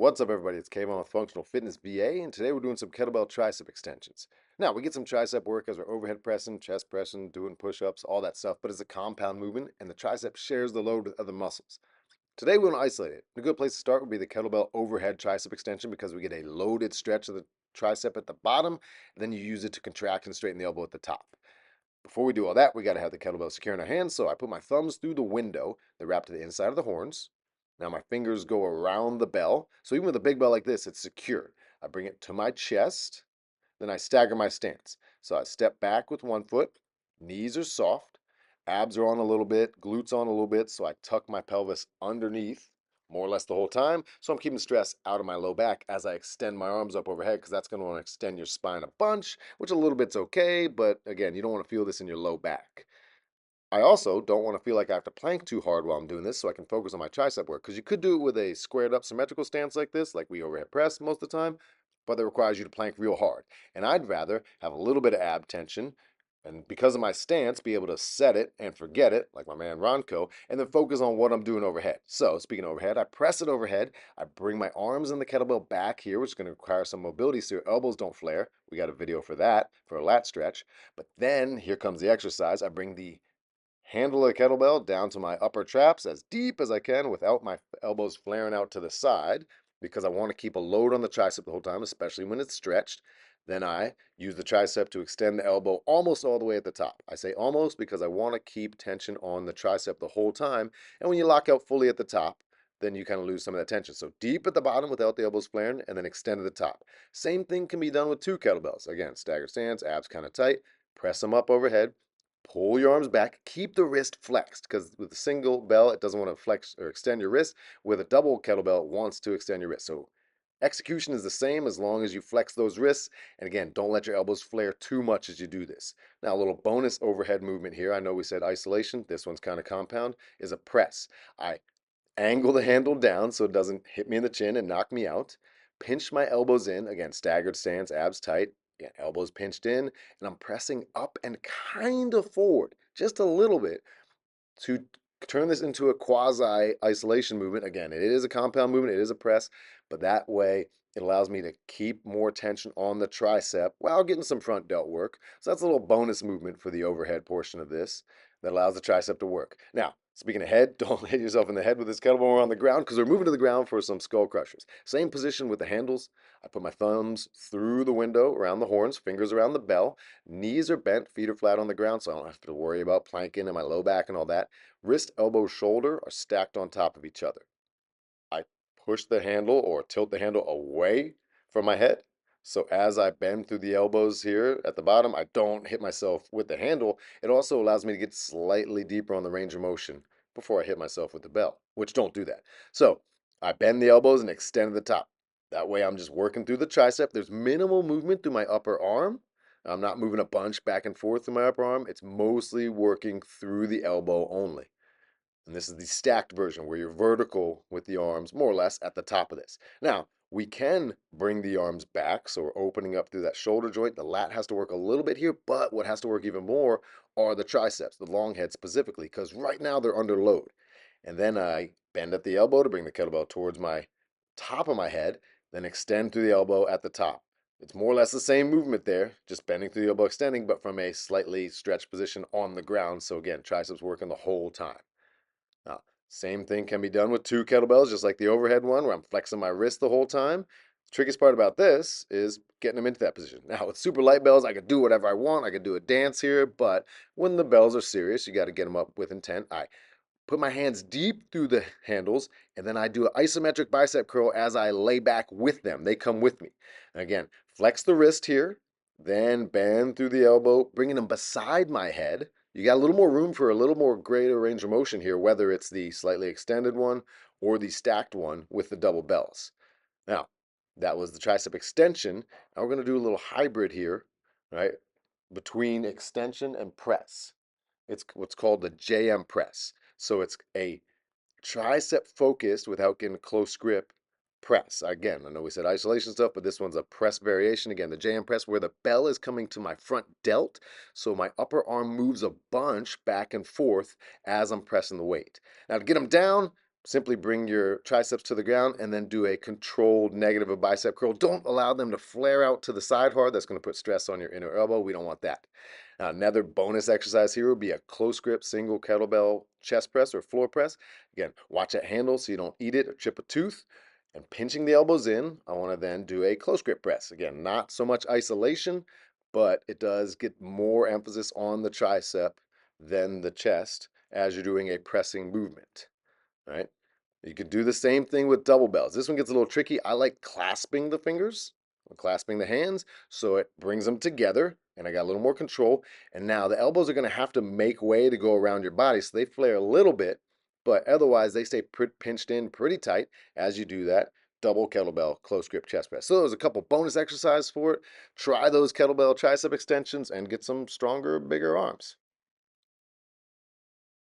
What's up, everybody? It's Kavon with Functional Fitness VA, and today we're doing some kettlebell tricep extensions. Now, we get some tricep work as we're overhead pressing, chest pressing, doing push-ups, all that stuff, but it's a compound movement, and the tricep shares the load with other muscles. Today, we want to isolate it. A good place to start would be the kettlebell overhead tricep extension because we get a loaded stretch of the tricep at the bottom, and then you use it to contract and straighten the elbow at the top. Before we do all that, we got to have the kettlebell secure in our hands, so I put my thumbs through the window that wrap to the inside of the horns. Now my fingers go around the bell, so even with a big bell like this, it's secure. I bring it to my chest, then I stagger my stance. So I step back with one foot, knees are soft, abs are on a little bit, glutes on a little bit, so I tuck my pelvis underneath more or less the whole time. So I'm keeping stress out of my low back as I extend my arms up overhead because that's going to want to extend your spine a bunch, which a little bit's okay, but again, you don't want to feel this in your low back. I also don't want to feel like I have to plank too hard while I'm doing this so I can focus on my tricep work because you could do it with a squared up symmetrical stance like this, like we overhead press most of the time, but that requires you to plank real hard. And I'd rather have a little bit of ab tension and because of my stance, be able to set it and forget it, like my man Ronco, and then focus on what I'm doing overhead. So, speaking of overhead, I press it overhead. I bring my arms and the kettlebell back here, which is going to require some mobility so your elbows don't flare. We got a video for that, for a lat stretch. But then here comes the exercise. I bring the handle the kettlebell down to my upper traps as deep as I can without my elbows flaring out to the side because I want to keep a load on the tricep the whole time, especially when it's stretched. Then I use the tricep to extend the elbow almost all the way at the top. I say almost because I want to keep tension on the tricep the whole time. And when you lock out fully at the top, then you kind of lose some of that tension. So deep at the bottom without the elbows flaring and then extend to the top. Same thing can be done with two kettlebells. Again, stagger stance, abs kind of tight, press them up overhead, pull your arms back, keep the wrist flexed because with a single bell, it doesn't want to flex or extend your wrist. With a double kettlebell, it wants to extend your wrist. So execution is the same as long as you flex those wrists. And again, don't let your elbows flare too much as you do this. Now, a little bonus overhead movement here. I know we said isolation. This one's kind of compound, is a press. I angle the handle down so it doesn't hit me in the chin and knock me out. Pinch my elbows in, again, staggered stance, abs tight, again, elbows pinched in, and I'm pressing up and kind of forward, just a little bit, to turn this into a quasi isolation movement. Again, it is a compound movement, it is a press, but that way it allows me to keep more tension on the tricep while getting some front delt work. So that's a little bonus movement for the overhead portion of this that allows the tricep to work. Now, speaking of head, don't hit yourself in the head with this kettlebell when we're on the ground because we're moving to the ground for some skull crushers. Same position with the handles. I put my thumbs through the window around the horns, fingers around the bell. Knees are bent, feet are flat on the ground, so I don't have to worry about planking and my low back and all that. Wrist, elbow, shoulder are stacked on top of each other. I push the handle or tilt the handle away from my head. So as I bend through the elbows here at the bottom, I don't hit myself with the handle. It also allows me to get slightly deeper on the range of motion before I hit myself with the bell, which don't do that. So I bend the elbows and extend the top. That way I'm just working through the tricep. There's minimal movement through my upper arm. I'm not moving a bunch back and forth through my upper arm. It's mostly working through the elbow only. And this is the stacked version where you're vertical with the arms more or less at the top of this. Now, we can bring the arms back, so we're opening up through that shoulder joint. The lat has to work a little bit here, but what has to work even more are the triceps, the long head specifically, because right now they're under load. And then I bend at the elbow to bring the kettlebell towards my top of my head, then extend through the elbow at the top. It's more or less the same movement there, just bending through the elbow, extending, but from a slightly stretched position on the ground. So again, triceps working the whole time. Now, same thing can be done with two kettlebells, just like the overhead one, where I'm flexing my wrist the whole time. The trickiest part about this is getting them into that position. Now, with super light bells, I could do whatever I want. I could do a dance here, but when the bells are serious, you got to get them up with intent. I put my hands deep through the handles, and then I do an isometric bicep curl as I lay back with them. They come with me. Again, flex the wrist here, then bend through the elbow, bringing them beside my head. You got a little more room for a little more greater range of motion here, whether it's the slightly extended one or the stacked one with the double bells. Now, that was the tricep extension. Now we're going to do a little hybrid here, right, between extension and press. It's what's called the JM press. So it's a tricep focused without getting close grip press. Again, I know we said isolation stuff, but this one's a press variation. Again, the JM press where the bell is coming to my front delt. So my upper arm moves a bunch back and forth as I'm pressing the weight. Now to get them down, Simply bring your triceps to the ground and then do a controlled negative of bicep curl. Don't allow them to flare out to the side hard. That's going to put stress on your inner elbow. We don't want that. Another bonus exercise here would be a close grip single kettlebell chest press or floor press. Again, watch that handle so you don't eat it or chip a tooth. And pinching the elbows in, I want to then do a close grip press. Again, not so much isolation, but it does get more emphasis on the tricep than the chest as you're doing a pressing movement. All right. You could do the same thing with double bells. This one gets a little tricky. I like clasping the fingers, clasping the hands, so it brings them together, and I got a little more control. And now the elbows are going to have to make way to go around your body, so they flare a little bit, but otherwise they stay pinched in pretty tight as you do that double kettlebell close grip chest press. So there's a couple bonus exercises for it. Try those kettlebell tricep extensions and get some stronger, bigger arms.